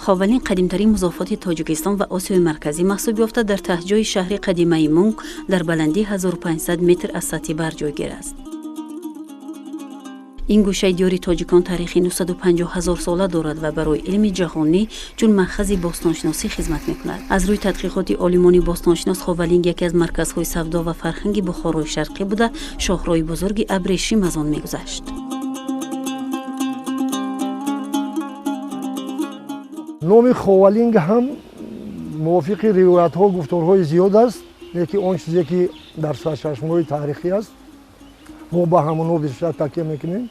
خاولین قدیمترین مضافات تاجیکستان و آسیای مرکزی محسوب یافته در تهجای شهر قدیمی مونگ در بلندی 1500 متر از سطح بر جایگیر است. این گوشه دیار تاجیکان تاریخی 950,000 ساله دارد و برای علم جهانی چون مأخذ باستانشناسی خدمت میکند. از روی تحقیقات عالمان باستانشناس خاولین یکی از مرکزهای سودا و فرهنگ بخارای شرقی بوده، شاهراه بزرگ ابریشم از آن میگذشت. نام خاولینگ هم موافق روایت ها گفتارهای زیاد است، یکی آن چیزی که در سرچشمه‌های تاریخی است ما با همونها بیشتر تکیه میکنیم.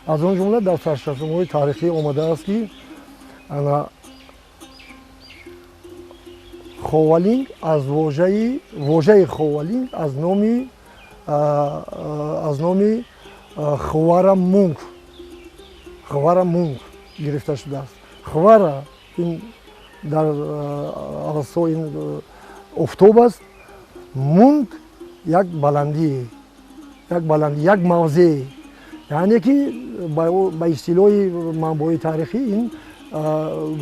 از آن جمله در سرچشمه‌های تاریخی آمده است که خاولینگ از واژه خاولینگ از نام خوار مونگ گرفته شده است. خوار این در اواسط این افتاب است، مونگ یک بلندی، یک موضع، یعنی که با اصطلاح منبع تاریخی این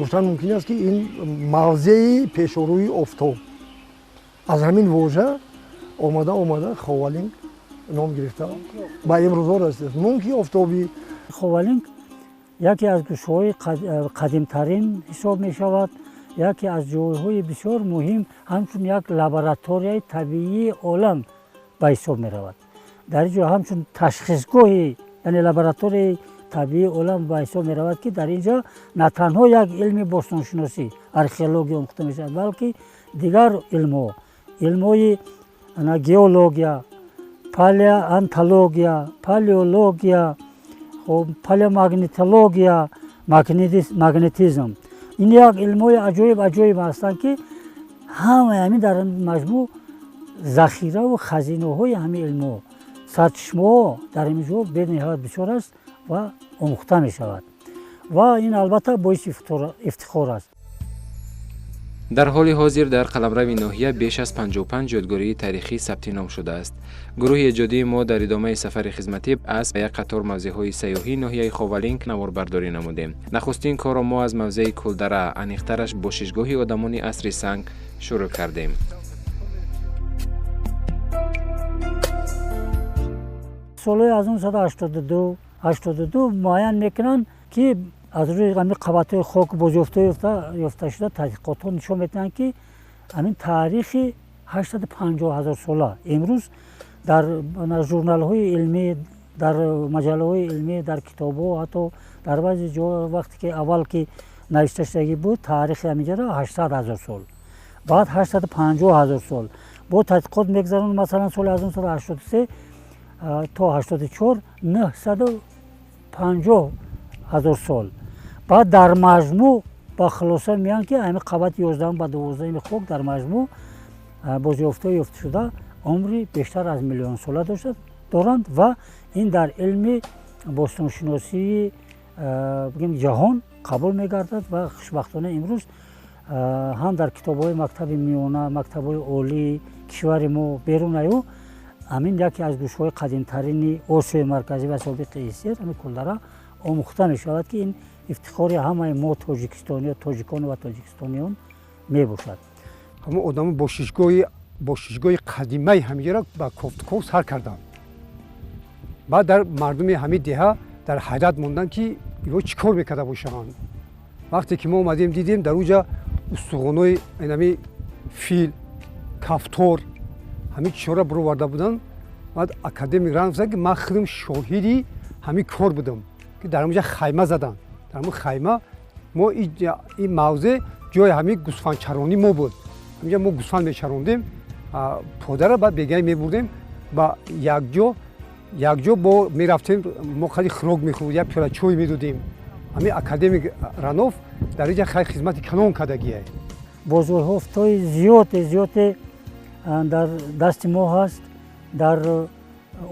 گفتن ممکن است که این موضع پیشروی افتاب. از همین واژه آمده خاولینگ نام گرفته با امروزها رسیده. مونگ افتابی خاولینگ یکی از گوشه‌های قدیمترین حساب می شود، یکی از جایهای بسیار مهم همچون یک لابراتوری طبیعی عالم به حساب می رود. در اینجا همچون تشخیصگاهی یعنی لابراتوری طبیعی عالم به حساب می رود که در اینجا نه تنها یک علم باستانشناسی آرکئولوژی آموخته می شود، بلکه دیگر علم‌های گئولوژیا، پالئونتولوژیا، پالئولوژیا، پالئومگنتولوژیا، مگنتیسم. این یک علم‌های عجایب هستند که همین در مجموع ذخیره و خزینه‌های همین علم‌ها، سرچشمه‌ها در اینجا به نهایت بسیار است و آموخته می‌شود و این البته باعث افتخار است. در حال حاضر در قلمرو ناحیه بیش از 55 یادگاری تاریخی ثبت نام شده است. گروه ایجادی ما در ادامه سفر خدمتی از یک قطار موضع‌های سیاحی ناحیه خاولینگ نواربرداری نمودیم. نخستین کار ما از موضع کلدره انیخترش با ششگاه آدمان عصر سنگ شروع کردیم. سال 1982 معین میکنن که از روی همین قبطهای خاک بازیافته یافته شده تحقیقات ها نشان میدهند که همین تاریخ 850,000 ساله امروز در ژورنال های علمی، در مجله های علمی، در کتاب ها، حتی در بعضی جا وقتی که اول که نوشته شدگی بود تاریخ همینجا 800,000 سال، بعد 850,000 سال با تحقیقات میگذرن. مثلا سال 1983 تا 84 950,000 سال. بعد در مجموع با خلاصه میان که همین قبط 11 با 12 خاک در مجموع بازیافته شده عمری بیشتر از میلیون ساله دارند و این در علم باستانشناسی جهان قبول میگردد و خوشبختانه امروز هم در کتاب‌های مکتب میانه، مکتب‌های عالی کشور ما بیرون ایو همین یکی از گوشه‌های قدیم‌ترین آسیای مرکزی و سابق حیثیت همین کلدره آموخته می‌شود که این افتخار همه ما تاجیکان و تاجیکستانیان میباشد. همه آدم با ششگاه قدیمی همیشه را با کوفتکو سر کردند. بعد در مردم همین دهه در حیرت موندن که اینا چیکار میکرده باشند. وقتی که ما اومدیم دیدیم در اونجا استخوان‌های اینمی فیل، کفتار همین چیزا را برآورده بودن. بعد اکادمیک رفتن که من خودم شاهدی همین کار بودم که در اونجا خیمه زدن. در اون خیمه ما این موضع جای همین گوسفند چرانی ما بود. همینجا ما گوسفند میچروندیم، پودر را بعد بگه میبردیم با یک جا با میرفتیم ما خیلی خوراک میخورد، یک پیاله چای میدادیم. همین اکادمیک رانوف در اینجا خیلی خدمت کنون کردگیه. бозорҳофтои зиёде дар дасти мо ҳаст. дар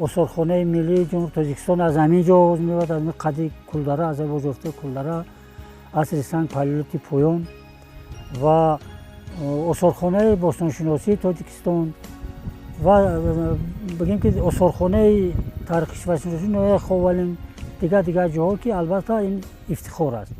осорхонаи миллии ҷумҳурии Тоҷикистон аз ҳамин ҷо оғоз меёбад, аз ҳамин қадди Кулдара, аз бозорҳофтои Кулдара, асри санг, палеолити поён ва осорхонаи бостоншиносии Тоҷикистон ва бигем ки осорхонаи таърихи кишваршиносии ноҳияи Ховалинг, дигар ҷоҳо ки албатта ин ифтихор аст.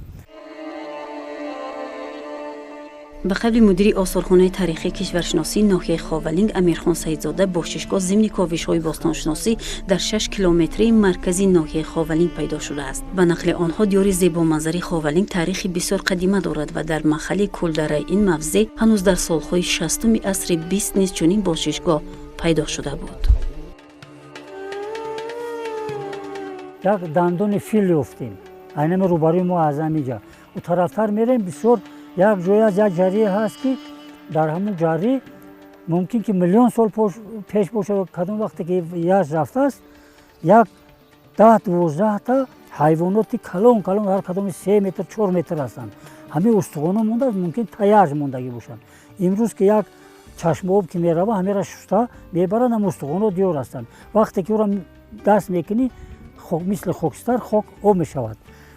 ба қавли мудири осорхонаи тарихи кишваршиносии ноҳияи Ховалинг Амирхон Саидзода, бошишгоҳ зимни ковишҳои бостоншиносӣ дар 6 километрии маркази ноҳияи Ховалинг пайдо шудааст. ба нақли онҳо диёри зебоманзари Ховалинг тарихи бисёр қадима дорад ва дар маҳалли Кулдараи ин мавзеъ ҳанӯз дар солҳои 60-уми асри 20 низ чунин бошишгоҳ пайдо шуда буд. як дандони фил ёфтем, айнами рӯбарӯи мо аз ҳаминҷа. ӯ тарафтар мерем, бисёр як ҷое аз як ҷарие ҳаст ки дар ҳамун ҷарӣ мумкин ки миллион сол пеш бошад. кадом вақте ки яж рафтааст, як 10-12 ҳайвоноти калон ҳар кадоми 3 метр 4 метр ҳастанд. ҳамин устухона мондааст, мумкин таяж мондагӣ бошанд. имрӯз ки як чашмоб ки мерава, ҳамеро шуста мебаранд, ҳам устухоно диёр ҳастанд. вақте ки ӯро даст мекунӣ, мисли хокистар хок об мешавад.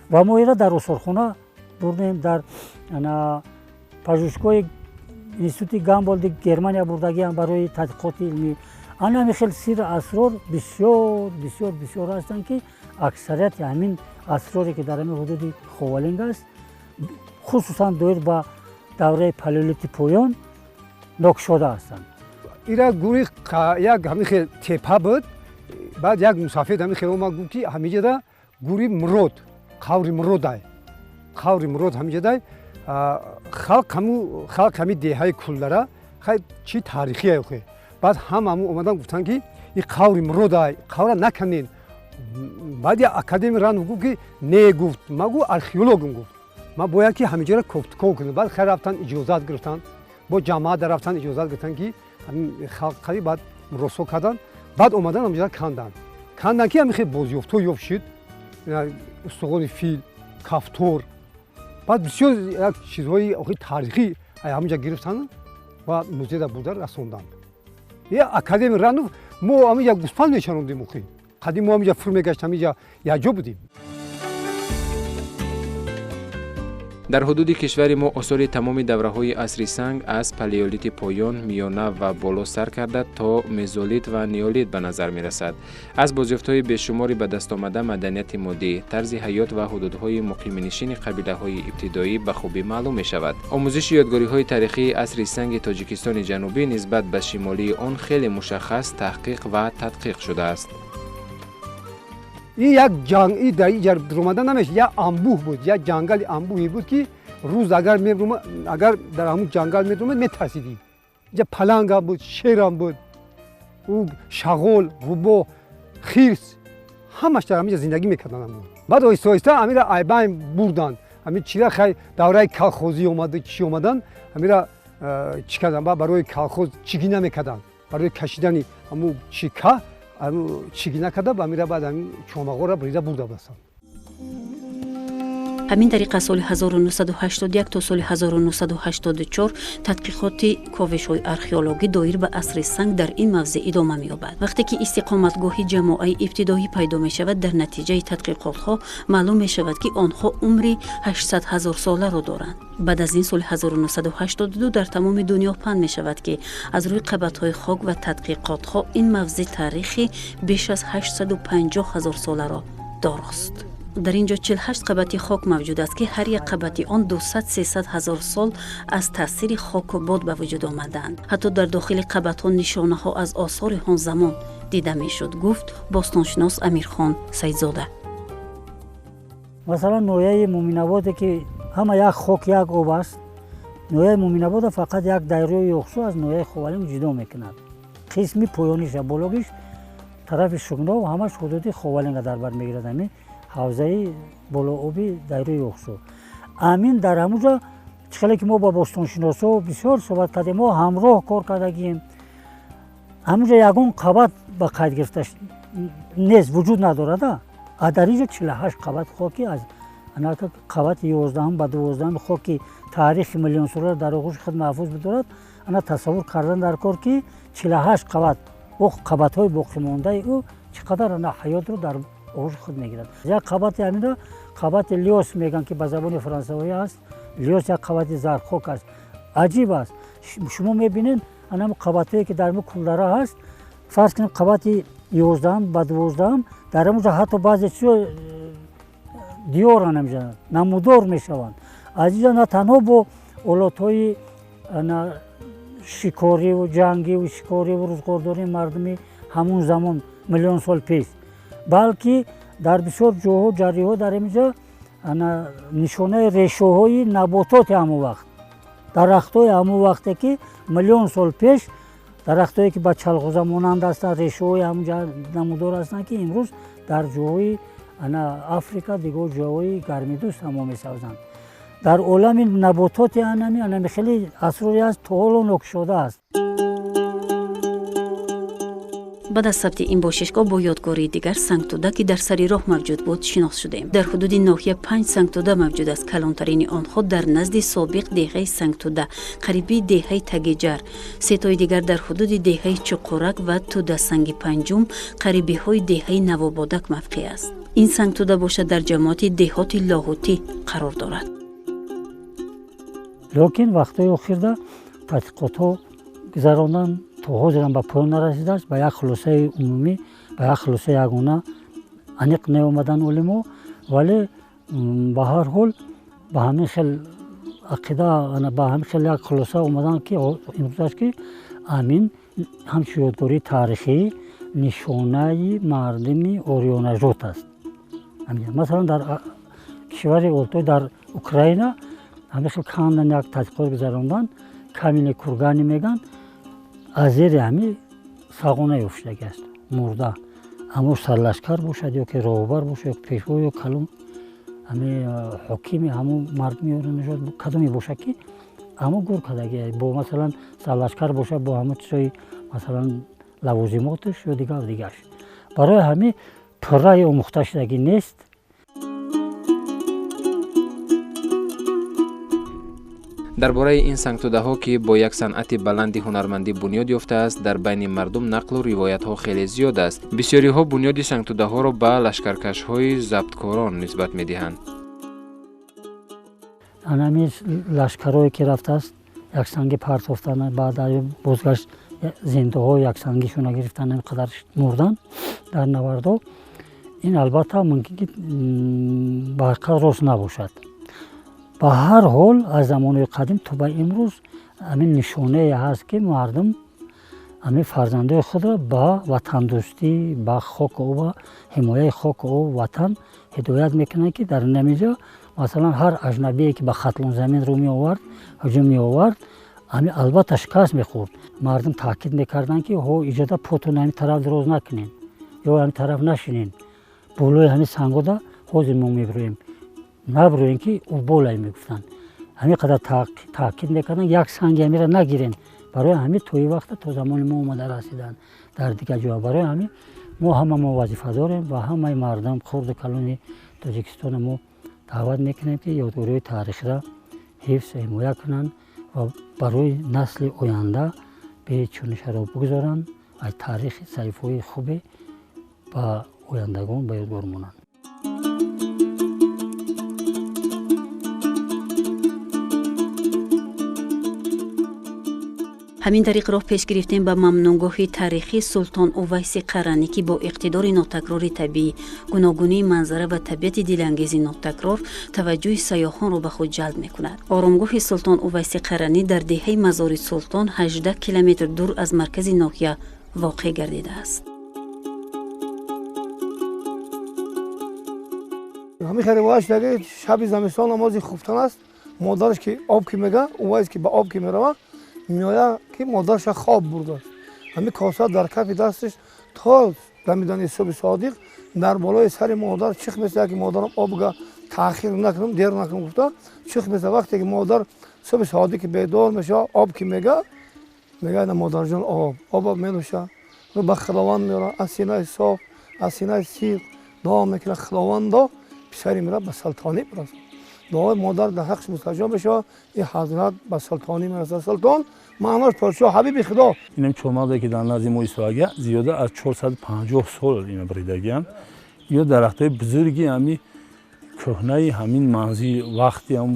ва мо ира дар осорхона бурдем, дар пажӯҳишгоҳи институти Гамболди Германия бурдагиам барои тадқиқоти илмӣ. ана ҳамин хел сирру асрор бисёр ҳастанд ки аксарияти ҳамин асроре ки дар ҳамин ҳудуди Ховалинг аст, хусусан доир ба давраи палеолити поён нокушода ҳастанд. ира гури як ҳамин хел тепа буд. баъд як мусафир ҳамин хел омад гуфт ки ҳаминҷода гури мурод, қаври муродай, қаври мурод ҳаминҷодай. халқ ҳамин деҳаи Кулдара хай чи таърихие охе. баъд ҳамаму омадан гуфтанд ки и қаври муродай, қавра наканен. баъд я академи ран гуфт ки не гуфт, ма гу археологам гуфт, ма бояд ки ҳаминҷоро кофтков кунам. баъд хай рафтан иҷозат гирифтанд, бо ҷамоат рафтан иҷозат гирифтанд ки ҳамин халқи баъд муросо карданд. баъд омадан ҳаминҷоро канданд ки ҳамин хел бозёфтҳо ёфт шуд, устухони фил, кафтор, баъд бисёр як чизҳои таърихӣ ҳаминҷа гирифтанд ва музея бурда расонданд. академи ранов мо ҳаминҷа гӯспанд мечарондем. қадим мо ҳаминҷа фур мегашт, ҳаминҷа якҷо будем. дар ҳудуди кишвари мо осори тамоми давраҳои асри санг аз палеолити поён, миёна ва боло сар карда то мезолит ва неолит ба назар мерасад. аз бозёфтҳои бешумори ба дастомада маданияти моддӣ, тарзи ҳаёт ва ҳудудҳои муқимнишини қабилаҳои ибтидоӣ ба хубӣ маълум мешавад. омӯзиши ёдгориҳои таърихии асри санги Тоҷикистони ҷанубӣ нисбат ба шимолии он хеле мушаххас таҳқиқ ва тадқиқ шудааст. این یک جنگ در اینجا درآمده نمیشه، یک انبوه بود، یک جنگل انبوهی بود که روز اگر در همون جنگل می‌دومد می‌ترسیدیم. اینجا پلنگ هم بود، شیر هم بود، او شغال، روباه، خرس، همش در همینجا زندگی می‌کردن. بعد آهسته همین را ایبان بردن. همین چیزا خیلی دوره کلخوزی اومده، چی اومدن، همین را چی کردن؟ برای کلخوز چیگینه می‌کردن، برای کشیدن همون چیکا چیگی نکرده با میره بعد همین چوماغو را بریده برده بستن. ҳамин тариқа соли 1981 то соли 1984 тадқиқоти ковишҳои археологӣ доир ба асри санг дар ин мавзеъ идома меёбад. вақте ки истиқоматгоҳи ҷамоаи ибтидоӣ пайдо мешавад, дар натиҷаи тадқиқотҳо маълум мешавад ки онҳо умри 800 000 соларо доранд. баъд аз ин соли 1982 дар тамоми дунё паҳн мешавад ки аз рӯи қабатҳои хок ва тадқиқотҳо ин мавзеъ таърихи беш аз 850 000 соларо дорост. дар ин ҷо 48 қабати хок мавҷуд аст ки ҳар як қабати он 200-300 000 сол аз таъсири хоку бод ба вуҷуд омадаанд. ҳатто дар дохили қабатҳо нишонаҳо аз осори он замон дида мешуд, гуфт бостоншинос Амирхон Саидзода. масалан ноҳияи Муминободе ки ҳама як хок як об аст, ноҳияи Муминобода фақат як дайрои ёхсу аз ноҳияи Ховалинг ҷудо мекунад. қисми поёниша бологиш тарафи Шугнов ҳамаш ҳудуди Ховалинга дар бар мегирад. ҳамин ҳавзаи болооби дайрои ёхсу. амин дар ҳамунҷо чихеле ки мо ба бостоншиносо бисёр суҳбат кардем, мо ҳамроҳ кор кардагием. ҳамунҷо ягон қабат ба қайд гирифта нест, вуҷуд надорада. дар инҷо 48 қабат хоки аз қабати 11 ба 12 хоки тарихи миллионсола дар оғӯши худ маҳфуз бидорад. ана тасаввур кардан дар кор ки 48 қабат қабатҳои боқимондаи ӯ чӣ қадар ана ҳаётро дар оғӯши худ мегирад. як қабати ҳаминро қабати лиос мегӯянд ки ба забони франсавӣ аст. лиос як қабати зархок аст. аҷиб аст. шумо мебинед ана қабатҳое ки дар кулдара ҳаст, фарз кунед қабати 11 ба 12 дар амуҷа ҳатто баъзе чизо диёр намешаванд, намудор мешаванд. азиза на танҳо бо олатҳои шикориву ҷангиву шикориву рӯзгордории мардуми ҳамун замон миллион сол пеш, балки дар бисёр ҷоҳо ҷарриҳо дар инҷа нишонаи решоҳои набототи ҳамон вақт, дарахтҳои ҳамон вақте ки миллион сол пеш, дарахтҳое ки ба чалғуза монанд ҳастанд, решоҳои ҳамунҷа намудор ҳастанд ки имрӯз дар ҷоҳои африка дигар ҷоҳои гармидӯст ҳамо месавзанд. дар олами набототи анами хеле асроре аст, то ҳоло нокушода аст. баъд аз сабти ин бошишгоҳ бо ёдгории дигар сангтӯда ки дар сари роҳ мавҷуд буд шинос шудем. дар ҳудуди ноҳия 5 сангтӯда мавҷуд аст. калонтарини онҳо дар назди собиқ деҳаи сангтӯда қариби деҳаи тагиҷар, сетои дигар дар ҳудуди деҳаи чуқурак ва тӯда санги панҷум қарибиҳои деҳаи навободак мавқеъ аст. ин сангтӯда бошад дар ҷамоати деҳоти лоҳутӣ қарор дорад. лекин вақтҳои охирда тадқиқотҳо гузаронданд, то ҳозирам ба поён нарасидааст. ба як хулосаи умумӣ, ба як хулосаи ягона аниқ меомаданд олимо, вале ба ҳар ҳол ба ҳамин хел ақида, ба ҳамин хел як хулоса омаданд ки имрӯзаш ки амин ҳамчун ёдгории таърихии нишонаи мардуми орёнажот аст. масалан дар кишвари олтой дар Украина ҳамин хел кандан як тадқиқот гузаронданд, камини кургани мегӯянд аз зери ҳамин сағона ёфтагӣ аст, мурда. аммо сарлашкар бошад ё ки роҳбар бошад ё пешво ё калон ҳамин ҳокими ҳамон мардуми орёнажот кадоме бошад ки аммо гур кардагӣ бо масалан сарлашкар бошад бо ҳамон чизои масалан лавозимоташ ё дигараш. барои ҳамин пурраи омӯхта шудагӣ нест. дар бораи ин сангтӯдаҳо ки бо як санъати баланди ҳунармандӣ бунёд ёфтааст, дар байни мардум нақлу ривоятҳо хеле зиёд аст. бисёриҳо бунёди сангтӯдаҳоро ба лашкаркашҳои забткорон нисбат медиҳанд. анами лашкарое ки рафтааст, яксанги партофтанд, баъд бозгашт зиндуҳо яксангишона гирифтанд, инқадар мурданд дар навардҳо. ин албатта мумкин ки ба ҳақиқат рост набошад. ба ҳар ҳол аз замонои қадим то ба имрӯз ҳамин нишонае ҳаст ки мардум ҳамин фарзандои худро ба ватандӯстӣ, ба хоку ва ҳимояи хоку ватан ҳидоят мекунанд ки дар намиҷа масалан ҳар аҷнабие ки ба хатлонзаминро меовард, ҳуҷум меовард, ҳамин албатта шикаст мехӯрд. мардум таъкид мекарданд ки ҳо иҷода потон ҳамин тараф дроз накунед ё ҳамин тараф нашинед, болои ҳамин сангода ҳозир мо мебироем, набироем ки болай мегуфтанд. ҳамин қадар таъкид мекарданд як санги ҳаминро нагирен. барои ҳамин то и вақта то замони мо омада расиданд дар дигар ҷоя. барои ҳамин мо ҳама мо вазифа дорем ва ҳамаи мардам хурду калони тоҷикистони мо даъват мекунем ки ёдгориҳои таърихиро ҳифз ҳимоя кунанд ва барои насли оянда бечунишаро бигузоранд ва таърихи саҳифаҳои хубе ба ояндагон ба ёдгор монанд. ҳамин тариқ роҳ пеш гирифтем ба мамнунгоҳи таърихии Султон Увайси Қарранӣ ки бо иқтидори нотакрори табиӣ, гуногунии манзара ва табиати дилангези нотакрор таваҷҷӯҳи сайёҳонро ба худ ҷалб мекунад. оромгоҳи Султон Увайси Қарранӣ дар деҳаи Мазори Султон 18 километр дур аз маркази ноҳия воқеъ гардидааст. ҳамин ривоят шудаги шаби замистон намози хуфтан аст. модараш ки об ки мега, Увайс ки ба об ки мерава, меоя ки модарша хоб бурдааст. ҳамин коса дар кафи дасташ то дамидани субҳи содиқ дар болои сари модар чих меса ки модарам обга таъхир накунам, дер накунам гуфта чих меса. вақте ки модар субҳи содиқ бедор меша, об ки мега на модарҷон об менӯша, ба худованд меора, аз синаи соф, аз синаи сиқ дуо мекунад худовандо писари мера ба салтонӣ бирасад. дуои модар дар ҳаққиш мустаҷоб мешавад. ин ҳазрат ба султонӣ мерасад. султон маънош подшоҳ ҳабиби худо. инам чормағзе ки дар назди мо истояга зиёда аз 450 сол ина буридагиян. ё дарахтои бузурги ҳами кӯҳнаи ҳамин манзил вақти ҳам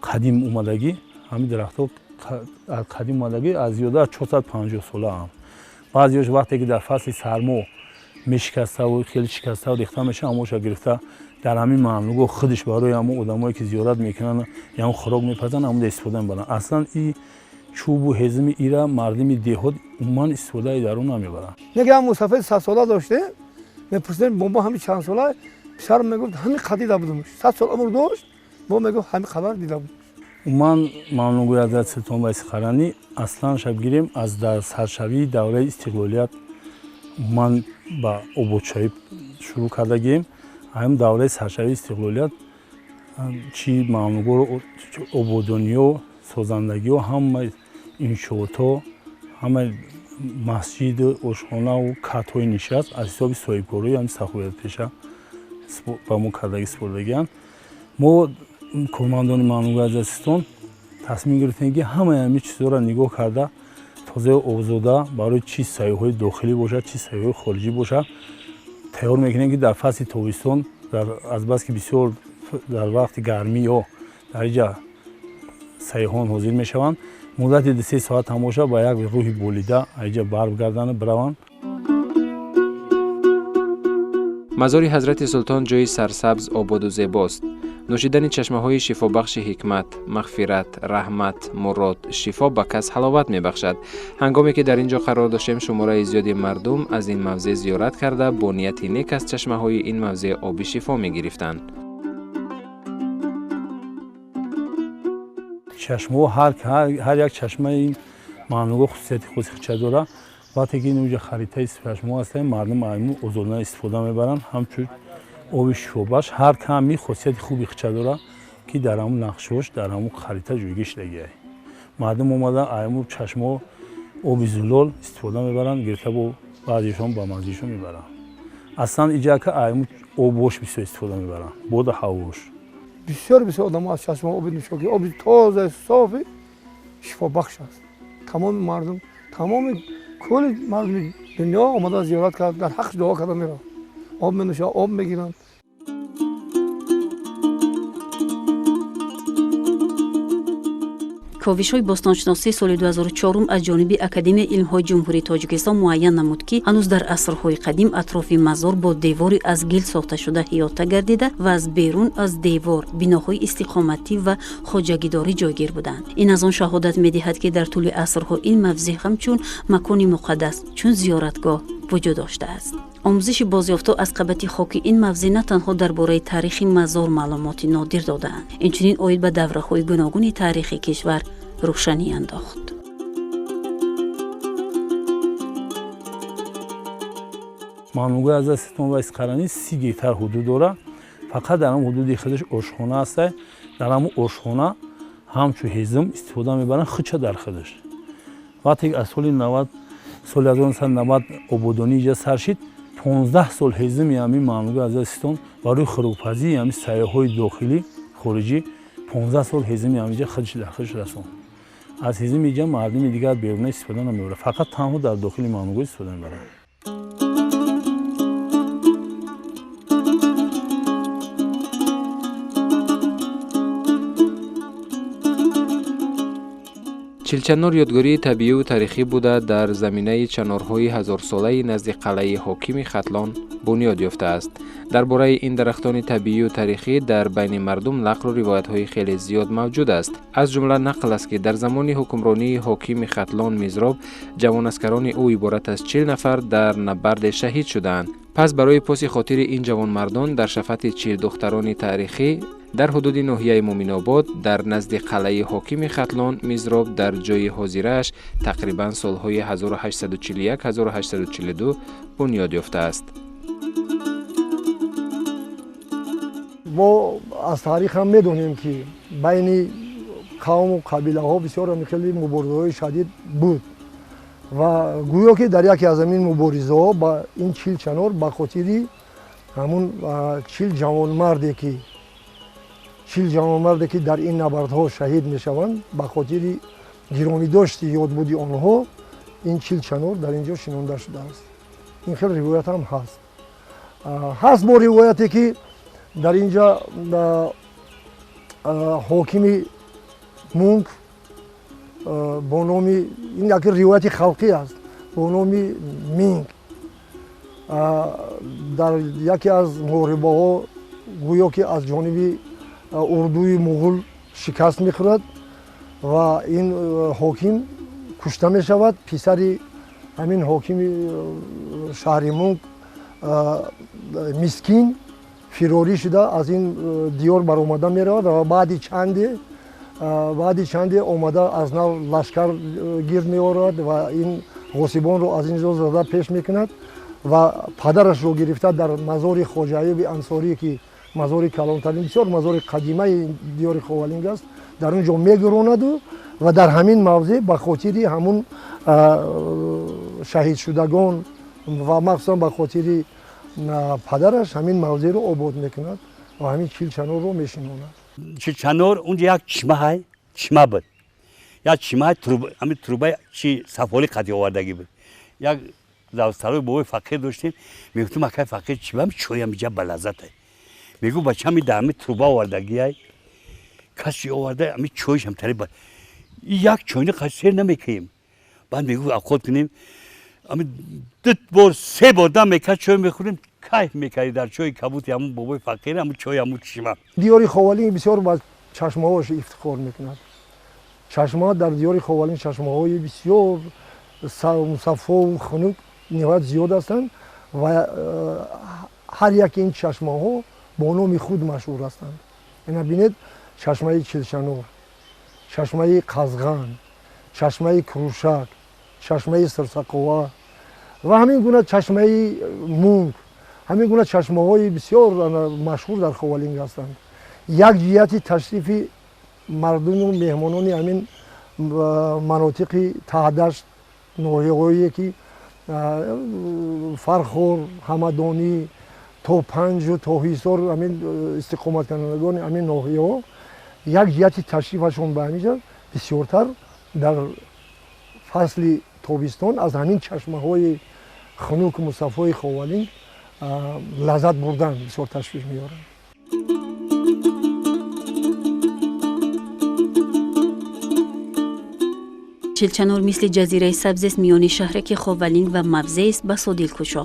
қадим омадагӣ ҳамин дарахтҳо қадим омадагӣ аз зиёда аз 450 сола ҳам. баъзеаш вақте ки дар фасли сармо мешикаставу хеле шикаставу рехта мешавад ҳамоша гирифта дар ҳамин мамлуко худаш барои ҳамон одамое ки зиёрат мекунанд ям хӯрок мепазанд ҳамуда истифода мебаранд. аслан ин чӯбу ҳезми ира мардуми деҳот умуман истифодаи дар он намебаранд. мегӯям мусафири 100 сола доште мепурсидем бобо ҳамин чанд сола писар мегуфт ҳамин қад дида будамш 100 сол умр дошт бо мегуфт ҳамин қадар дида буд. умуман мамлугои ҳазрат султон Вайси Қаранӣ аслан шабгирем аз дар саршавии давраи истиқлолият умуман ба ободшавӣ шурӯъ кардагем. ҳам давраи саршавии истиқлолият чӣ мамлугоро ободониё созандагиё ҳама иншоотҳо ҳама масҷиду ошхонаву катҳои нишаст аз ҳисоби соҳибкории ҳам саховиятпеша ба мо кардагӣ супордагианд. мо кормандони мамлугои ҳазрати султон тасмим гирифтем ки ҳамаи ҳамин чизҳоро нигоҳ карда тоза озода барои чӣ сайёҳои дохилӣ бошад чӣ сайёҳои хориҷӣ бошад тайёр мекунем ки дар фасли тобистон азбаски бисёр дар вақти гармӣ ё дар инҷа сайёҳон ҳозир мешаванд. муддати 2-3 соат ҳам бошад ба як рӯҳи болида инҷа баргарданд бираванд. мазори ҳазрати султон ҷойи сарсабз ободу зебост. нӯшидани чашмаҳои шифобахши ҳикмат, мағфират, раҳмат, мурод, шифо ба кас ҳаловат мебахшад. ҳангоме ки дар ин ҷо қарор доштем шумораи зиёди мардум аз ин мавзеъ зиёрат карда бо нияти нек аз чашмаҳои ин мавзеъ оби шифо мегирифтанд. чашмо ҳар як чашмаи ин мамлуко хусусияти хосиша дорад. вақте ки инҷа харитаи чашмо ҳастем мардум айму озодона истифода мебаранд. ҳамчун оби шифобахш ҳар ками хосияти хуби хича дорад ки дар ҳамун нақшҳош дар ҳамун харита ҷойгир шудагиаст. мардум омада айму чашмо оби зулол истифода мебаранд гирифта бо баъзешон ба манзилшон мебаранд. аслан инҷака айму обош бисёр истифода мебаранд бода ҳавош. бисёр одамо аз чашмо оби нӯшокӣ оби тоза софи шифобахш аст. тамоми мардум тамоми кӯли мардуми дунё омада зиёрат кард дар ҳаққиш дуо карда мераванд. об менӯшанд об мегиранд. ковишҳои бостоншиносии соли 2004 аз ҷониби Академияи илмҳои ҷумҳурии Тоҷикистон муайян намуд ки ҳанӯз дар асрҳои қадим атрофи мазор бо девори аз гил сохташуда ҳиёта гардида ва аз берун аз девор биноҳои истиқоматӣ ва хоҷагидорӣ ҷойгир буданд. ин аз он шаҳодат медиҳад ки дар тӯли асрҳо ин мавзеъ ҳамчун макони муқаддас чун зиёратгоҳ вуҷуд доштааст. омӯзиши бозёфта аз қабати хоки ин мавзеъ на танҳо дар бораи таърихи мазор маълумоти нодир додаанд, инчунин оид ба давраҳои гуногуни таърихи кишвар рӯшанӣ андохт. мамлугои ҳазрати султон Вайси Қаранӣ 30 гектар ҳудуд дорад. фақат дар ҳамн ҳудуди худаш ошхона аст. дар ҳамн ошхона ҳамчун ҳезм истифода мебаранд хича дар худаш. вақте аз соли 1990 ободонӣ инҷа сар шид 15 сол ҳезми ҳамин мамлугои ҳазрати султон барои хӯрокпазии ҳамин сайёҳои дохилӣ хориҷӣ 15 сол ҳезми ҳаминҷа худаш дар худаш расонд. аз ҳезми инҷа мардуми дигар беруна истифода намебаранд. фақат танҳо дар дохили мамлуко истифода мебаранд. чилчанор ёдгории табиию таърихӣ буда дар заминаи чанорҳои ҳазорсолаи назди қалъаи ҳокими Хатлон бунёд ёфтааст. дар бораи ин дарахтони табиию таърихӣ дар байни мардум нақлу ривоятҳои хеле зиёд мавҷуд аст. аз ҷумла нақл аст ки дар замони ҳукмронии ҳокими Хатлон Мизроб ҷавонаскарони ӯ иборат аз 40 нафар дар набарде шаҳид шуданд. пас барои поси хотири ин ҷавонмардон дар шафати 40 духтарони таърихӣ дар ҳудуди ноҳияи Муминобод дар назди қалъаи ҳокими Хатлон Мизроб дар ҷойи ҳозирааш тақрибан солҳои 1841-1842 бунёд ёфтааст. мо аз таърих ҳам медонем ки байни қавму қабилаҳо бисёр хеле муборизаҳои шадид буд ва гӯё ки дар яке аз ҳамин муборизаҳо ба ин 40 чанор ба хотири ҳамун 40 ҷавонмарде ки чил ҷавонмарде ки дар ин набардҳо шаҳид мешаванд ба хотири гиромидошти ёдбуди онҳо ин чил чанор дар инҷо шинонда шудааст. ин хел ривоят ҳам ҳаст. ҳаст бо ривояте ки дар инҷа ҳокими мунк бо номи ин як ривояти халқӣ аст бо номи минг дар яке аз муҳорибаҳо гӯё ки аз ҷониби урдуи муғул шикаст мехӯрад ва ин ҳоким кушта мешавад. Писари ҳамин ҳокими шаҳри мунк мискин фирорӣ шуда аз ин диёр баромада меравад ва баъди чанде омада аз нав лашкар гирд меорад ва ин ғосибонро аз ин ҷо зада пеш мекунад ва падарашро гирифта дар мазори хоҷаиби ансорӣ ки мазори калонтарин бисёр мазори қадимаи диёри ховалинг аст дар он ҷо мегуронаду ва дар ҳамин мавзеъ ба хотири ҳамун шаҳидшудагон ва махсусан ба хотири падараш ҳамин мавзеъро обод мекунад ва ҳамин чилчанорро мешинонад. Чилчанор унҷа як чишма буд. Як чишма ҳамин трубаи чи сафоли қадӣ овардагӣ буд. Як завсарои бобои фақир доштем. Мегуфтем акай фақир чӣ ҳам чоям иҷа ба лаззатай. Мегӯ бачами да ҳамин труба овардагиай. Каси оварда ҳамин чойш ҳамтари ба як чойни қасер намекунем. Баъд мегӯ авқот кунем. Ҳамин 2 бор 3 бор дам мекард чой мехӯрем. Кайф мекарди дар чои кабути ҳамун бобои фақир ҳамун чои ҳамун чишма. диёри ховалинг бисёр ба чашмаҳоаш ифтихор мекунад. чашма дар диёри ховалинг чашмаҳои бисёр мусаффову хунук ниҳоят зиёд ҳастанд ва ҳар яки ин чашмаҳо бо номи худ машҳур ҳастанд. ина бинед чашмаи чилчанор, чашмаи қазған, чашмаи крушак, чашмаи сирсақова ва ҳамин гуна чашмаи мунк, ҳамин гуна чашмаҳои бисёр машҳур дар ховалинг ҳастанд. як ҷиҳати ташрифи мардуму меҳмонони ҳамин манотиқи таҳдашт ноҳияҳое ки фархор, ҳамадонӣ то панҷу то ҳисор ҳамин истиқоматкунандагони ҳамин ноҳияҳо як ҷиҳати ташрифашон ба ҳамин ҷо бисёртар дар фасли тобистон аз ҳамин чашмаҳои хунуку мусаффои ховалинг лаззат бурдан бисёр ташвиқ меёранд. чилчанор мисли ҷазираи сабзест миёни шаҳраки ховалинг ва мавзеест ба содилкушо.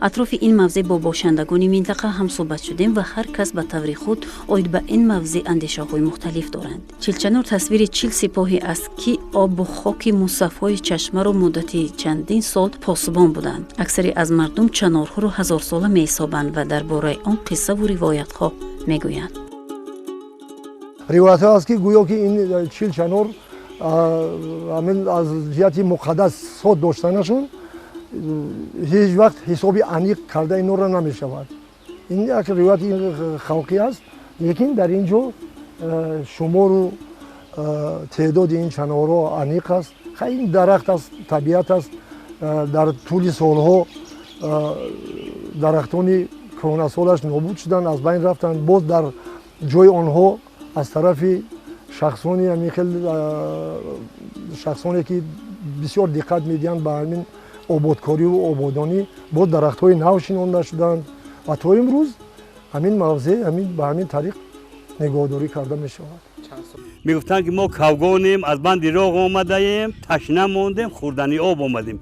атрофи ин мавзеъ бо бошандагони минтақа ҳамсӯҳбат шудем ва ҳар кас ба таври худ оид ба ин мавзеъ андешаҳои мухталиф доранд. чилчанор тасвири чил сипоҳе аст ки обу хоки мусаффои чашмаро муддати чандин сол посбон буданд. аксари аз мардум чанорҳоро ҳазорсола меҳисобанд ва дар бораи он қиссаву ривоятҳо мегӯянд. ривоятҳо аст ки гӯё ки ин чилчанор ҳамин аз ҷиҳати муқаддас сод доштанашон ҳеҷ вақт ҳисоби аниқ карда инора намешавад. ин як ривояти халқӣ аст, лекин дар ин ҷо шумору теъдоди ин чанорҳо аниқ аст. ин дарахт аст, табиат аст. дар тӯли солҳо дарахтони кӯҳнасолаш нобуд шуданд, аз байн рафтанд. боз дар ҷои онҳо аз тарафи шахсоне ки бисёр диққат медиҳанд ба ҳамин ободкорию ободонӣ боз дарахтҳои нав шинонда шуданд ва то имрӯз ҳамин мавзеъ ба ҳамин тариқ нигоҳдорӣ карда мешавад. мегуфтанд ки мо кавгонем, аз банди роғ омадаем, ташна мондем, хӯрдани об омадем.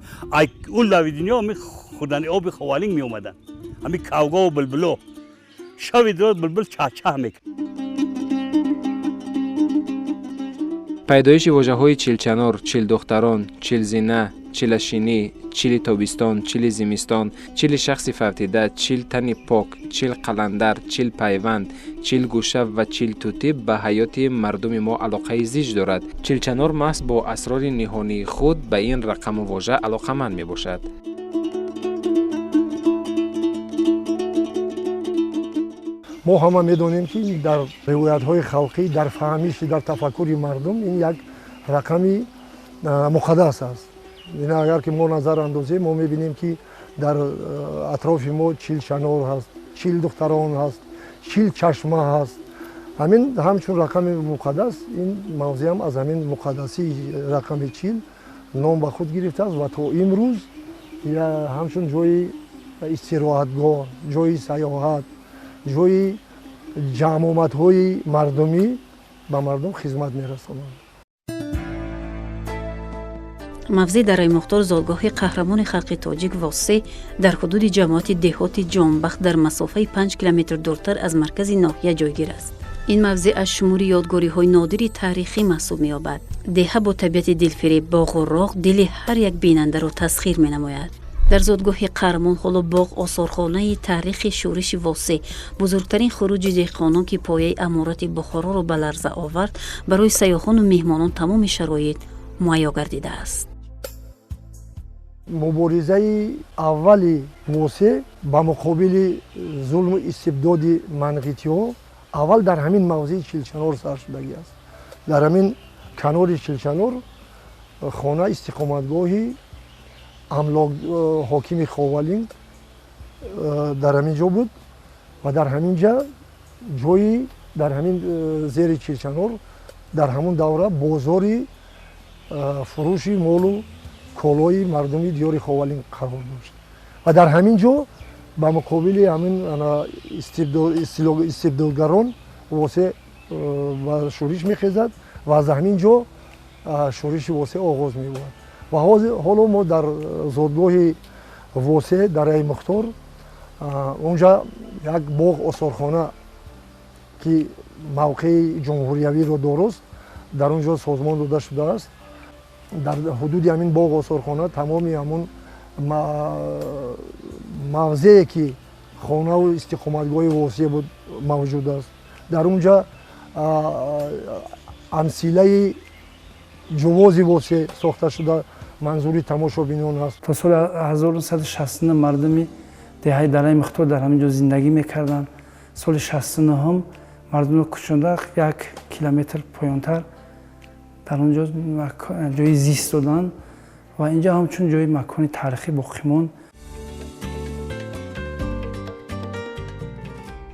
ӯ лави дунё ҳамин хӯрдани оби ховалинг меомаданд. ҳамин кавгоу булбуло шави дуроз булбул чаҳчаҳ мекард. пайдоиши воҷаҳои чилчанор, чилдухтарон, чилзина, чилашинӣ, чили тобистон, чили зимистон, чили шахси фавтида, чил тани пок, чил қаландар, чил пайванд, чил гӯша ва чил тӯтӣ ба ҳаёти мардуми мо алоқаи зич дорад. чилчанор маҳз бо асрори ниҳонии худ ба ин рақаму вожа алоқаманд мебошад. мо ҳама медонем ки дар ривоятҳои халқӣ, дар фаҳмиши, дар тафаккури мардум ин як рақами муқаддас аст. ин агар ки мо назар андозем, мо мебинем ки дар атрофи мо чил чанор ҳаст, чил духтарон ҳаст, чил чашма ҳаст ҳамин ҳамчун рақами муқаддас ин мавзеъ ҳам аз ҳамин муқаддаси рақами 40 ном ба худ гирифтааст ва то имрӯз ҳамчун ҷойи истироҳатгоҳ, ҷойи саёҳат, ҷойи ҷамъомадҳои мардумӣ ба мардум хизмат мерасонанд. мавзеъ дар раймухтор зодгоҳи қаҳрамони халқи тоҷик восе дар ҳудуди ҷамоати деҳоти ҷонбахт дар масофаи 5 километр дуртар аз маркази ноҳия ҷойгир аст. ин мавзеъ аз шумури ёдгориҳои нодири таърихӣ маҳсуб меёбад. деҳа бо табиати дилфиреб боғу роғ дили ҳар як бинандаро тасхир менамояд. дар зодгоҳи қаҳрамон ҳоло боғ осорхонаи таърихи шӯриши восе, бузургтарин хуруҷи деҳқонон ки пояи амурати бухороро ба ларза овард, барои сайёҳону меҳмонон тамоми шароит муайё гардидааст. муборизаи аввали восе ба муқобили зулму истибдоди манғитиҳо аввал дар ҳамин мавзеи Чилчанор сар шудагӣ аст. дар ҳамин канори Чилчанор хона истиқоматгоҳи амлок ҳокими Ховалинг дар ҳамин ҷо буд ва дар ҳамин ҷа ҷои дар ҳамин зери Чилчанор дар ҳамон давра бозори фурӯши молу колои мардуми диёри Ховалинг қарор дошт ва дар ҳамин ҷо ба муқобили ҳамин истибдодгарон восе ба шӯриш мехезад ва аз ҳамин ҷо шӯриши восе оғоз мебошад. ва ҳоло мо дар зодгоҳи восе дар раймухтор онҷа як боғ осорхона ки мавқеи ҷумҳуриявиро дорост, дар он ҷо созмон дода шудааст. дар ҳудуди ҳамин боғ осорхона тамоми ҳамон мавзее ки хонаву истиқоматгоҳи восе буд мавҷуд аст. дар он ҷа амсилаи ҷувози восе сохта шуда манзури тамошобинон аст. то соли 1969 мардуми деҳаи дар раймухтор дар ҳамин ҷо зиндагӣ мекарданд. соли 69 мардумро кушонда 1 километр поёнтар дар он ҷо ҷои зист доданд ва ин ҷо ҳамчун ҷои макони таърихӣ боқӣ монд.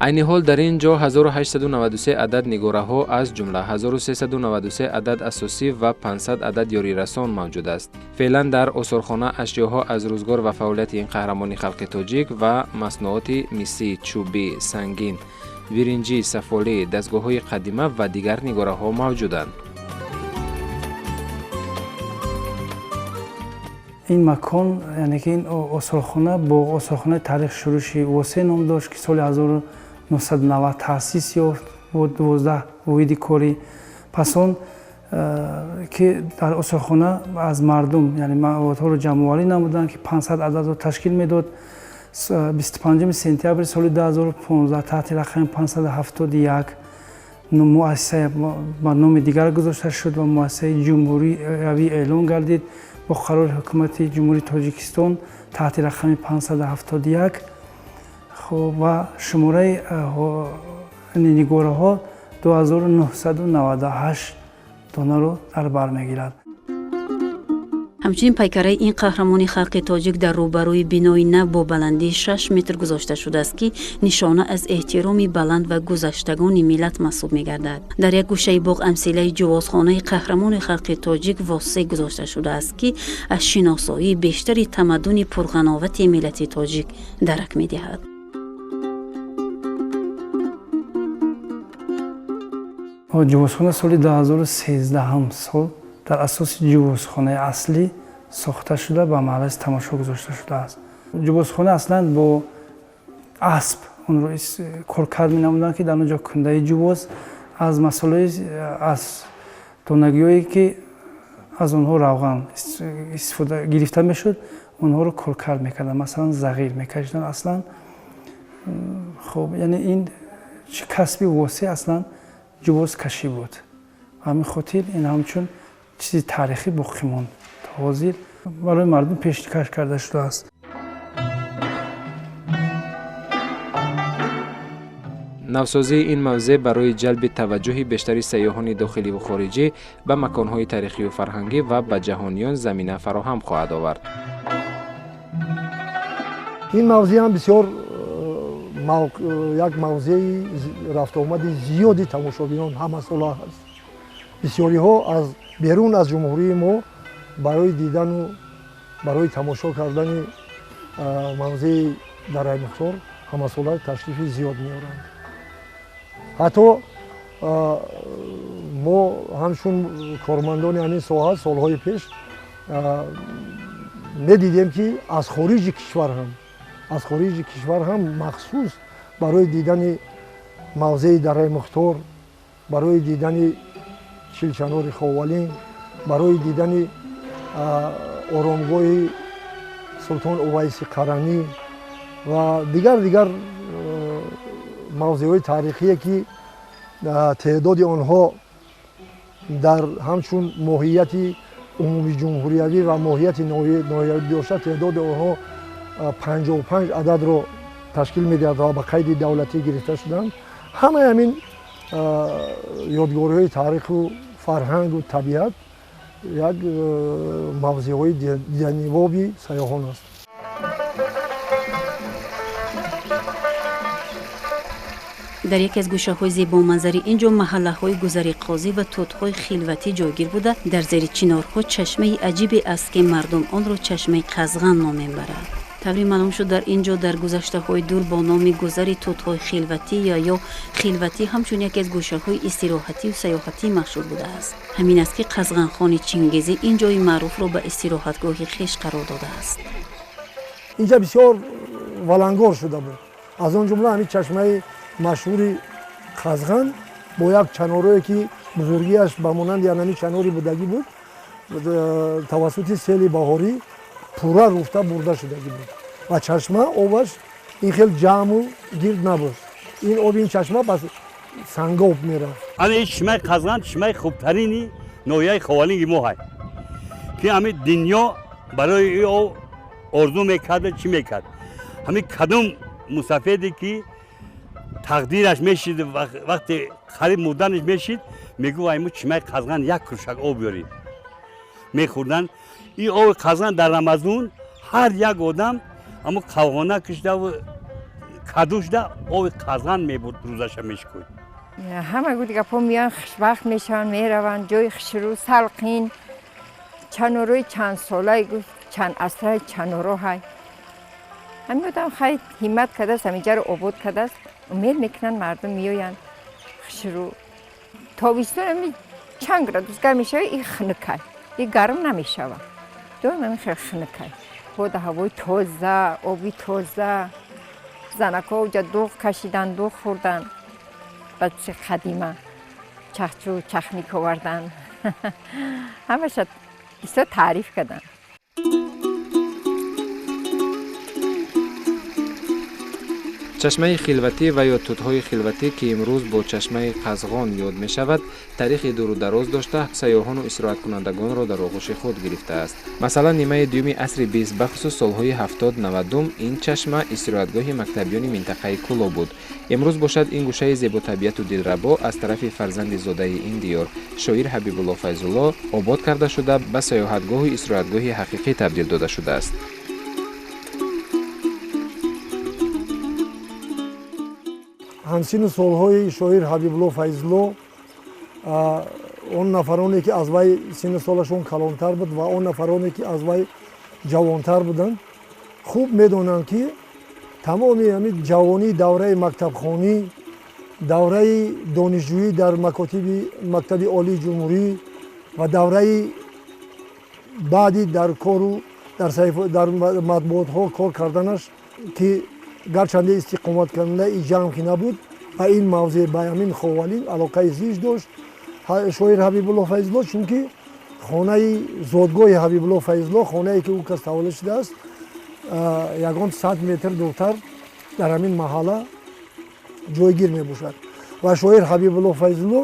айни ҳол дар ин ҷо 1893 адад нигораҳо аз ҷумла 1393 адад асосӣ ва 500 адад ёрирасон мавҷуд аст. феълан дар осорхона ашёҳо аз рӯзгор ва фаъолияти ин қаҳрамони халқи тоҷик ва маснуоти мисӣ, чӯбӣ, сангин, биринҷӣ, сафолӣ, дастгоҳҳои қадима ва дигар нигораҳо мавҷуданд. ин макон яъне ки ин осорхона бо осорхонаи таърихи шӯриши восе ном дошт ки соли 1990 таъсис ёфт бо 12 воҳиди корӣ. пас он ки дар осорхона аз мардум яъне маводҳоро ҷамъоварӣ намуданд ки 500 ададро ташкил медод. 25 сентябри соли 2015 таҳти рақами 571 муассисае ба номи дигар гузошта шуд ва муассисаи ҷумҳуриявӣ эълон гардид бо қарори ҳукумати ҷумҳурии Тоҷикистон таҳти рақами 571 ва шумораи нигораҳо 2998 донаро дар бар мегирад. ҳамчунин пайкараи ин қаҳрамони халқи тоҷик дар рӯбарӯи бинои нав бо баландии 6 метр гузошта шудааст ки нишона аз эҳтироми баланд ва гузаштагони миллат маҳсуб мегардад. дар як гӯшаи боғ амсилаи ҷувозхонаи қаҳрамони халқи тоҷик восе гузошта шудааст ки аз шиносоии бештари тамаддуни пурғановати миллати тоҷик дарак медиҳад. ҷувозхона соли 2013 сол дар асоси ҷувозхонаи аслӣ сохта шуда ба маҳаллаи тамошо гузошта шудааст. ҷувозхона аслан бо асп онро коркард менамуданд ки дар он ҷо кундаи ҷувоз аз масъулаи аз донагиҳое ки аз онҳо равған истифода гирифта мешуд, онҳоро коркард мекарданд, масалан зағир мекашиданд. аслан хоб яъне ин касби восе аслан ҷувозкашӣ буд. ҳамин хотир ин ҳамчун чизи таърихӣ боқӣ монд. то ҳозир барои мардум пешкаш карда шудааст. навсозии ин мавзеъ барои ҷалби таваҷҷӯҳи бештари сайёҳони дохиливу хориҷӣ ба маконҳои таърихиву фарҳангӣ ва ба ҷаҳониён замина фароҳам хоҳад овард. ин мавзеъ ҳам бисёр як мавзеи рафтуомади зиёди тамошобинон ҳама сола ҳаст. бисёриҳо аз берун аз ҷумҳурии мо барои дидану барои тамошо кардани мавзеи дараи мухтор ҳамасола ташрифи зиёд меоранд. ҳатто мо ҳамчун кормандони ҳамин соҳа солҳои пеш медидем ки аз хориҷи кишвар ҳам махсус барои дидани мавзеи дараи мухтор, барои дидани чилчанори ховалин, барои дидани оромгоҳи султон увайси қаранӣ ва дигар мавзеъҳои тарихие ки теъдоди онҳо дар ҳамчун моҳияти умуми ҷумҳуриявӣ ва моҳияти ноҳиявӣ дошта теъдоди онҳо 55 ададро ташкил медиҳад ва ба қайди давлатӣ гирифта шуданд. ҳамаи ҳамин ёдгориҳои таъриху фарҳангу табиат як мавзеъҳои диданивоби сайёҳон аст. дар яке аз гӯшаҳои зебоманзари ин ҷо маҳаллаҳои гузари қозӣ ва тӯтҳои хилватӣ ҷойгир буда, дар зери чинорҳо чашмаи аҷибе аст ки мардум онро чашмаи қазған ном мебаранд. таври маълум шуд дар ин ҷо дар гузаштаҳои дур бо номи гузари тӯтҳои хилватӣ ё хилватӣ ҳамчун яке аз гӯшаҳои истироҳативу саёҳатӣ маҳшур будааст. ҳамин аст ки қазғанхони Чингизӣ ин ҷои маъруфро ба истироҳатгоҳи хеш қарор додааст. инҷа бисёр валангор шуда буд. аз он ҷумла ҳамин чашмаи машҳури қазған бо як чанорое ки бузургиаш ба монанди анани чанори будагӣ буд, тавассути сели баҳорӣ пурра руфта бурда шудагӣ буд ва чашма обаш ин хел ҷамъу гирд набуд. ин оби ин чашма ба сангоб мерафт. ин чишмаи қазған чишмаи хубтарини ноҳияи ховалинги мо ҳай ки ҳамин дунё барои ин орзу мекард чӣ мекард. ҳамин кадом мусафеде ки тақдираш мешид вақте қариб мурданаш мешид мегӯ айму чишмаи қазған як крӯшак об биёред мехӯрданд. ин оби қазған дар рамазон ҳар як одам аммо қавғона кашидаву каду шуда оби қазған мебурд рӯзаша мешикоид. ҳамагу дигапо миён хушбахт мешаванд, мераванд ҷои хушрӯ салқин чанорои чандсолаи чанд асраи чаноро ҳай. ҳамин одам хай ҳиммат кардааст, ҳаминҷаро обод кардааст. умед мекунанд мардум меоянд хушрӯ. тобистон ами чанд градус гарм мешавад, ин хунукай, ин гарм намешавад. доим ами хел хунукай. хода ҳавои тоза, оби тоза. занако уҷа дуғ кашиданд, дуғ хӯрданд. баъди қадима чахчу чахник оварданд. ҳамаша бисёр таъриф карданд. чашмаи хилватӣ ва ё тӯтҳои хилватӣ ки имрӯз бо чашмаи қазғон ёд мешавад, таърихи дуру дароз дошта, сайёҳону истироҳаткунандагонро дар оғӯши худ гирифтааст. масалан, нимаи дуюми асри 20 бахусус солҳои 70-90 ин чашма истироҳатгоҳи мактабиёни минтақаи Куло буд. имрӯз бошад ин гӯшаи зеботабиату дилрабо аз тарафи фарзанди зодаи ин диёр, шоир Ҳабибулло Файзулло, обод карда шуда ба сайёҳатгоҳу истироҳатгоҳи ҳақиқӣ табдил дода шудааст. ҳамсину солҳои шоир Ҳабибулло Файзулло, он нафароне ки аз вай сину солашон калонтар буд ва он нафароне ки аз вай ҷавонтар буданд, хуб медонанд ки тамоми ҳамин ҷавонии давраи мактабхонӣ, давраи донишҷӯӣ дар мактаби олии ҷумҳурӣ ва давраи баъди дар кору дар матбуотҳо кор карданаш ки гарчанде истиқоматкунандаи ҷамъ ки набуд, ба ин мавзеъ ба ҳамин ховалин алоқаи зич дошт шоир Ҳабибулло Файзулло, чунки хонаи зодгоҳи Ҳабибулло Файзулло, хонае ки ӯ кас таваллуд шудааст, ягон 100 метр дуртар дар ҳамин маҳалла ҷойгир мебошад ва шоир Ҳабибулло Файзулло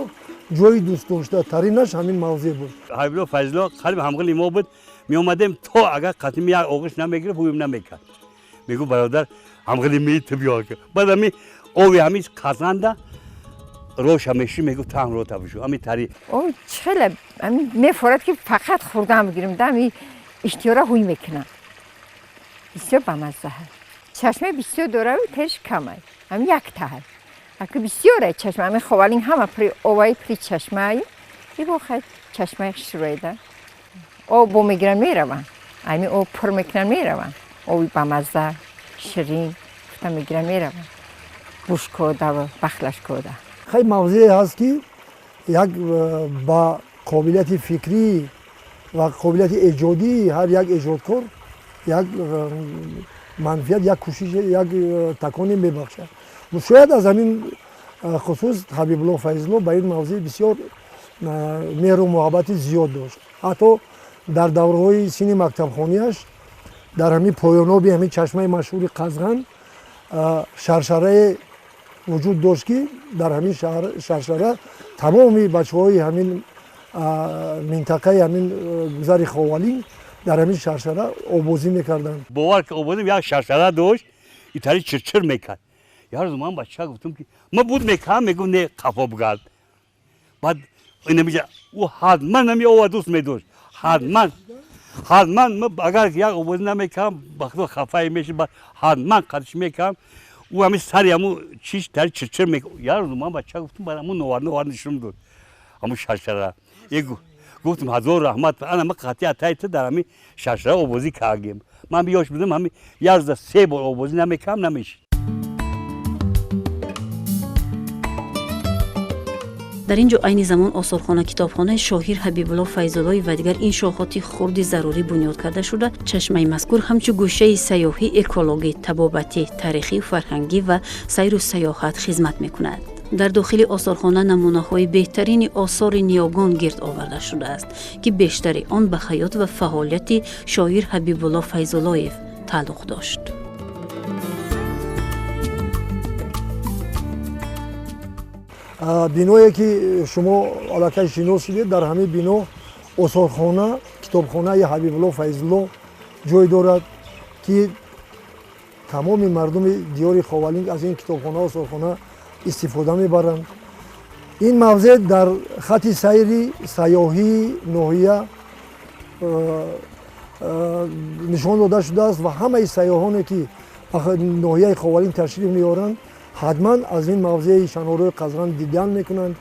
ҷои дӯстдоштатаринаш ҳамин мавзеъ буд. Ҳабибулло Файзулло қариб ҳамғили мо буд. меомадем то агар қатими як оғӯш намегирифт ҳуюм намекард. мегӯ бародар ҳамғили меи ту биё. баъд ами ови ҳамин қазанда роша мешӣ, мегӯ таъм рота бишу. ами тари ой чхеле ами мефорад ки фақат хӯрдан бигирим, дами иштиёра ҳуй мекунам. бисёр бамазза ҳаст. چشمه بسیار داره و ترش کمه هم یک تهی اگه بسیاره چشمه همه خوالین همه پری اوای پری چشمه ای بخواد چشمه شروعه او بو میگرن میرون امی او پر میکنن میرون او بمزه شیرین گفتم میگرن میرون بوش کوده و بخلش کوده خیلی موضوعی هست که یک با قابلیت فکری و قابلیت ایجادی هر یک ایجادکار یک منفیت یک کوشش یک تکانی میبخشه و شاید از همین خصوص حبیب الله فیض‌الله به این موضوع بسیار مهر و محبت زیاد داشت حتی در دوره‌های سین مکتبخانیش در همین پایان‌آب همین چشمه مشهور قزغن شرشره وجود داشت که در همین شرشره تمامی بچه‌های همین منطقه همین گذر خوالین در همین شرشره آبازی میکردن. باور که آبازی یک شرشره داشت اینطوری چرچر میکرد. یه روز من بچه گفتم که ما بود میکنم میگم نه خفا بگرد. بعد اینه میگه او حتما نمی او دوست میداشت. حتما من اگر یک آبازی نمیکنم وقتی خفایی میشه حتما قدش میکنم او همین سری همون چیش در چرچر میکنم. یه روز من بچه گفتم برای همون نوار نشون داد. همون شرشره. گفتم هزار رحمت انا ما قطعی تایت در همین شرشره آبازی کردیم. من بیاش بدم همین یه روز 3 بار آبازی نمیکنم نمیشه. در اینجا عین زمان آثارخانه کتابخانه شاهیر حبیب الله فیض‌الله و دیگر این شاخات خردی ضروری بنیاد کرده شده چشمه مذکور همچون گوشه سیاحی اکولوژی طبابتی تاریخی فرهنگی و سیر و سیاحت خدمت میکند. در داخل آثارخانه نمونه‌های بهترین آثار نیاگان گرد آورده شده است که بیشتری آن به حیات و فعالیت شاعر حبیب الله فیض‌الله تعلق داشت. بینایی که شما علاقه شناس شدید در همین بنا آثارخانه کتابخانه حبیب الله فیض‌الله جای دارد که تمام مردم دیار خوالین از این کتابخانه آثارخانه استفاده میبرند. این موضع در خط سیری سیاحی ناحیه نشان داده شده است و همه سیاحانی که ناحیه خوالین تشریف میارند حتما از این موضع شنوار قزغن دیدن میکنند.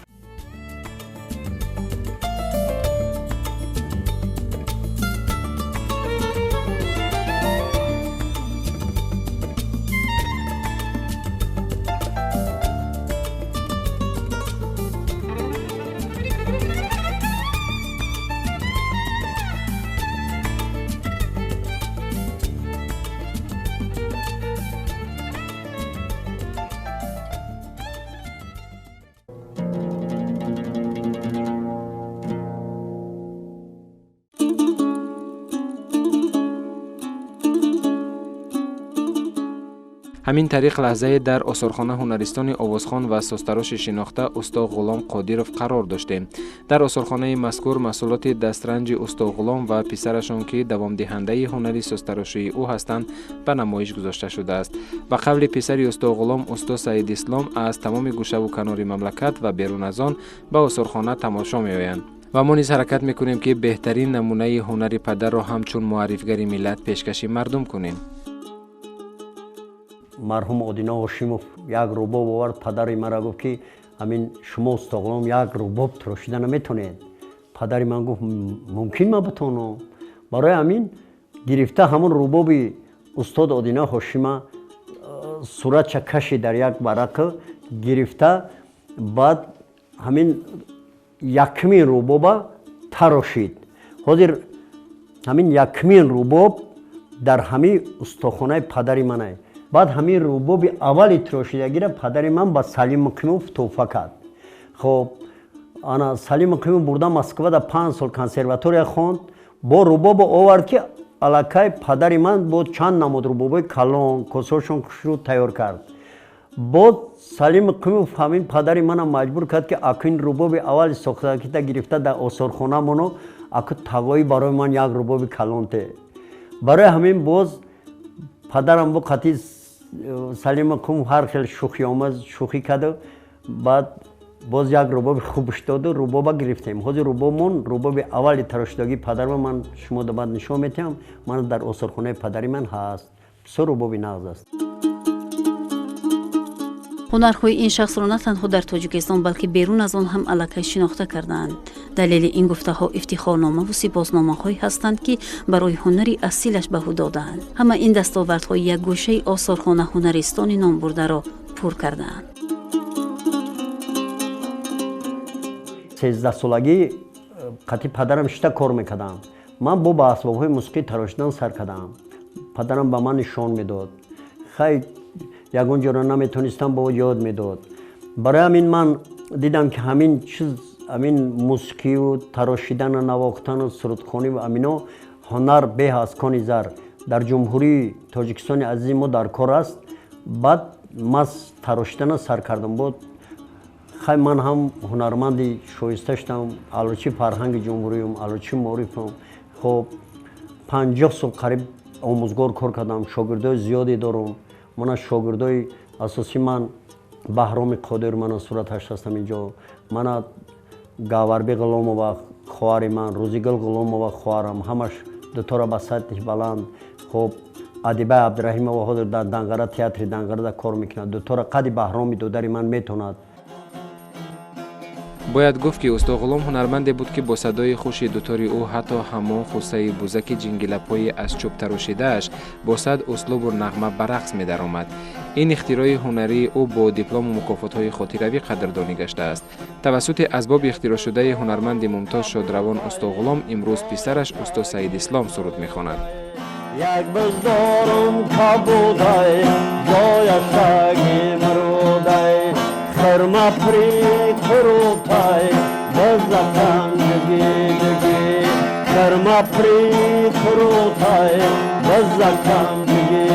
همین طریق لحظه در آثارخانه هنرستان آوازخان و سازتراش شناخته استاد غلام قادرов قرار داشتیم. در آثارخانه مذکور محصولات دسترنج استاد غلام و پسرشان که دوام دهنده هنری سازتراشی او هستند به نمایش گذاشته شده است. و قبل پسر استاد غلام استاد سعید اسلام از تمام گوشه و کنار مملکت و بیرون از آن به آثارخانه تماشا می‌آیند. و ما نیز حرکت می‌کنیم که بهترین نمونه هنری پدر را همچون معرفی‌گر ملت پیشکش مردم کنیم. مرحوم آدینا هاشیموف یک رباب آورد پدر مرا گفت که همین شما استاد غلام یک رباب تراشیده نمیتونید. پدر من گفت ممکن من بتونم. برای همین گرفته همون رباب استاد آدینا هاشیما صورت کشی در یک ورق گرفته بعد همین یکمین رباب تراشید. حاضر همین یکمین رباب در همین استخوانه پدر منه. بعد همین رباب اولی تراشیدگی را پدر من با سلیم مکیموف تحفه کرد. خب انا سلیم مکیموف بردم مسکو در 5 سال کنسرواتوریا خوند. با رباب آورد که علاقه پدر من با چند نمود رباب کلان کسوشون شروع تیار کرد. بعد سلیم مکیموف همین پدر من مجبور کرد که اکین رباب اول ساخته که گرفته در آثارخانه منو اک تقوی برای من یک رباب کلان ته. برای همین باز پدرم با قطعی سلیم مکیموف هر خیلی شوخی آمد شوخی کرد. بعد باز یک رباب خوبش داد و رباب گرفتیم. حاضر ربابمون رباب اولی تراشیدگی پدر من شما بعد نشون میتونم من در آثارخانه پدری من هست. 3 رباب نغز است. ҳунарҳои ин шахсро на танҳо дар тоҷикистон балки берун аз он ҳам аллакай шинохта кардаанд. далели ин гуфтаҳо ифтихорномаву сипосномаҳое ҳастанд ки барои ҳунари асилаш баҳу додаанд. ҳама ин дастовардҳои як гӯшаи осорхона ҳунаристони номбурдаро пур кардаанд. 13-солагӣ қати падарам шита кор мекардам. Ман бо ба асбобҳои мусиқӣ тарошидан сар кардам. Падарам ба ман нишон медод. Хай ягон ҷоро наметонистам бо ёд медод. Барои ҳамин ман дидам ки ҳамин чиз ҳамин мусиқию тарошидану навохтану сурудхонӣ ва амино ҳунар беҳ аз кони зар дар ҷумҳурии Тоҷикистони азизи мо дар кор аст. Баъд ман тарошидана сар кардам. Бод хай ман ҳам ҳунарманди шоиста шудам. Алочи фарҳанги ҷумҳуриюм, алочи муорифам. хоб 50 сол қариб омӯзгор кор кардам. Шогирдои зиёде дорам. Мана шогирдои асосӣ ман Баҳроми Қодир мана сураташ ҳастам инҷо. Мана Гаварби Ғуломова хоҳари ман, Рӯзигул Ғуломова хоҳарам, ҳамаш дутора ба сатҳи баланд. хоб Адибай Абдураҳимова ҳозир дар Данғара театри Данғарада кор мекунад. Дутора қади Баҳроми додари ман метонад. бояд гуфт ки усто Ғулом ҳунарманде буд ки бо садои хуши дутори ӯ ҳатто ҳамон хусаи бузаки ҷингилапои аз чӯб тарошидааш бо сад услубу нағма ба рақс медаромад. ин ихтирои ҳунарии ӯ бо диплому мукофотҳои хотиравӣ қадрдонӣ гаштааст. тавассути азбоби ихтирошудаи ҳунарманди Мумтоз Шодравон усто Ғулом имрӯз писараш усто Саидислом суруд мехонад. Як бездором кабудай, зояшаги мрудай, хирма при крутай, беззакан диги, хирма при крутай, беззакан диги.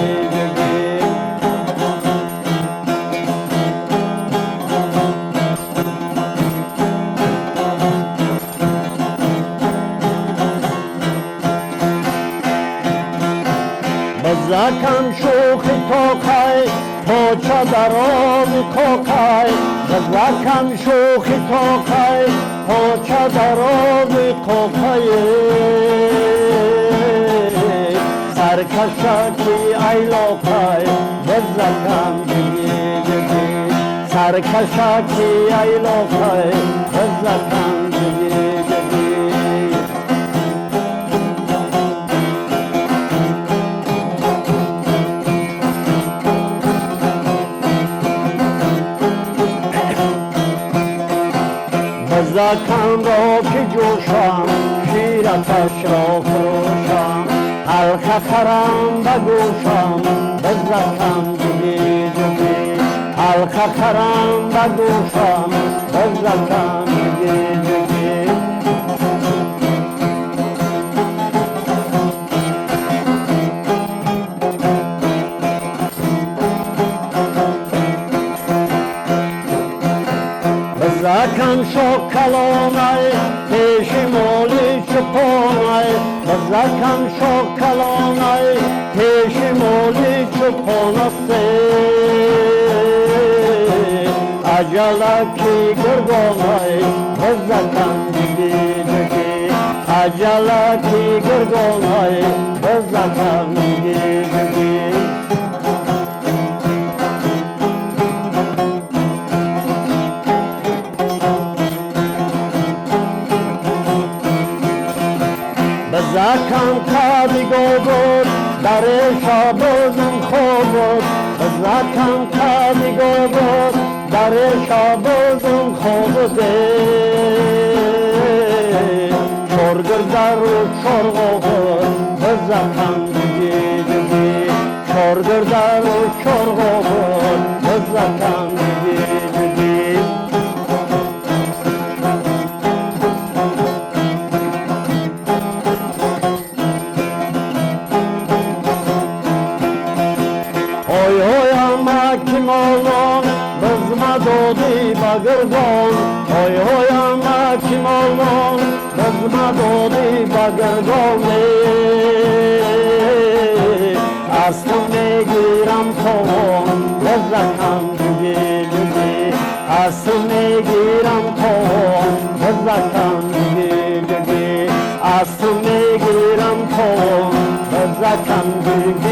Закан шухи токай, поча дарози кокай. Закан шухи токай, поча дарози кокай. Саркашаки айлокай, закан диги диги. Саркашаки айлокай, закан диги диги. Zakkan ro ki josham, shiratash ro frosham, halqa qaram ba gosham, zakkan digi digi, halqa qaram ba gosham, zakkan digi digi. Zakkan şokalonay, peşimoli çuponay. Zakkan şokalonay, peşimoli çuponası. Acala ki gırgonay, zakkan digi digi. Acala ki gırgonay, zakkan digi digi. Zakkan kadi gogod, dare shabozum khobod. Zakkan kadi gogod, dare shabozum khobode. Chorgir daru chorgogod, zakkan digi digi. Chorgir daru chorgogod, zakkan digi digi. Dodi bagırgon, oy oy ama kim olon, kızma dodi bagırgon. Aslım ne giram tohon, zakkan digi digi. Aslım ne giram tohon, zakkan digi digi. Aslım ne giram tohon, zakkan digi